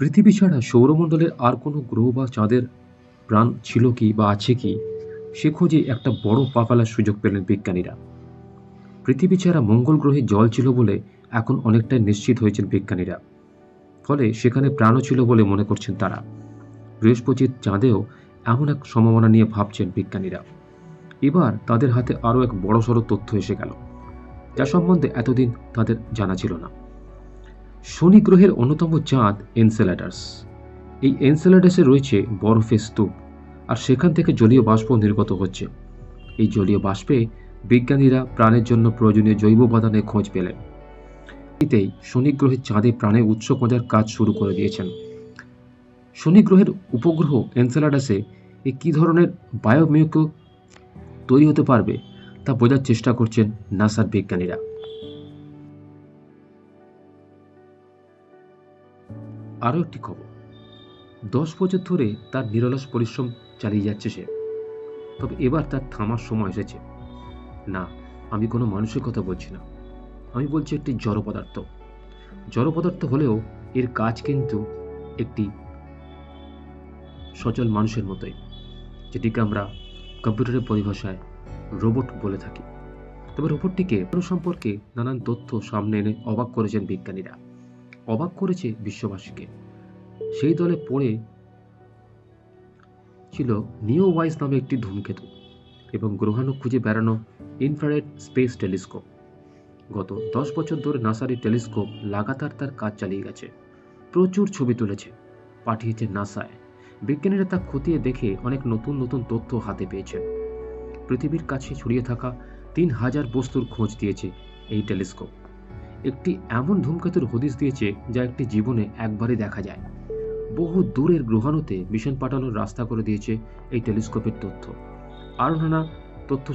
পৃথিবী ছাড়া সৌরমণ্ডলের আর কোনো গ্রহ বা চাঁদের প্রাণ ছিল কি বা আছে কি, সে খোঁজে একটা বড় পা ফেলার সুযোগ পেলেন বিজ্ঞানীরা। পৃথিবী ছাড়া মঙ্গল গ্রহে জল ছিল বলে এখন অনেকটাই নিশ্চিত হয়েছেন বিজ্ঞানীরা। ফলে সেখানে প্রাণও ছিল বলে মনে করছেন তারা। বৃহস্পতির চাঁদেও এমন এক সম্ভাবনা নিয়ে ভাবছেন বিজ্ঞানীরা। এবার তাদের হাতে আরও এক বড়সড় তথ্য এসে গেল, যা সম্বন্ধে এতদিন তাদের জানা ছিল না। শনি গ্রহের অন্যতম চাঁদ এনসেলাডাস। এই এনসেলাডাসে রয়েছে বরফের স্তূপ, আর সেখান থেকে জলীয় বাষ্প নির্গত হচ্ছে। এই জলীয় বাষ্পে বিজ্ঞানীরা প্রাণের জন্য প্রয়োজনীয় জৈব উপাদানের খোঁজ পেলেন। এতেই শনি গ্রহের চাঁদে প্রাণের উৎস খোঁজার কাজ শুরু করে দিয়েছেন। শনি গ্রহের উপগ্রহ এনসেলাডাসে কী ধরনের বায়োমিউকো তৈরি হতে পারবে তা বোঝার চেষ্টা করছেন নাসার বিজ্ঞানীরা। আরও একটি খবর, 10 বছর ধরে তার নিরলস পরিশ্রম চালিয়ে যাচ্ছে সে। তবে এবার তার থামার সময় এসেছে। না, আমি কোনো মানুষের কথা বলছি না, আমি বলছি একটি জড় পদার্থ। জড় পদার্থ হলেও এর কাজ কিন্তু একটি সচল মানুষের মতোই, যেটিকে আমরা কম্পিউটারের পরিভাষায় রোবট বলে থাকি। তবে রোবটটিকে সম্পর্কে নানান তথ্য সামনে এনে অবাক করেছেন বিজ্ঞানীরা, অবাক করেছে বিশ্ববাসীকে। সেই দলে পড়ে ছিল নিও ওয়াইস নামে একটি ধূমকেতু এবং গ্রহাণু খুঁজে বেড়ানো ইনফ্রারেড স্পেস টেলিস্কোপ। গত 10 বছর ধরে নাসার এই টেলিস্কোপ লাগাতার তার কাজ চালিয়ে গেছে, প্রচুর ছবি তুলেছে, পাঠিয়েছে নাসায়। বিজ্ঞানীরা তা খতিয়ে দেখে অনেক নতুন নতুন তথ্য হাতে পেয়েছেন। পৃথিবীর কাছে ছড়িয়ে থাকা 3000 বস্তুর খোঁজ দিয়েছে এই টেলিস্কোপ। একটি এমন ধূমকেতুর হদিশ দিয়েছে যা একটি জীবনে একবারই দেখা যায়। বহু দূরের গ্রহাণুতে মিশন পাঠানোর রাস্তা করে দিয়েছে এই টেলিস্কোপের তথ্য। আরও নানা তথ্য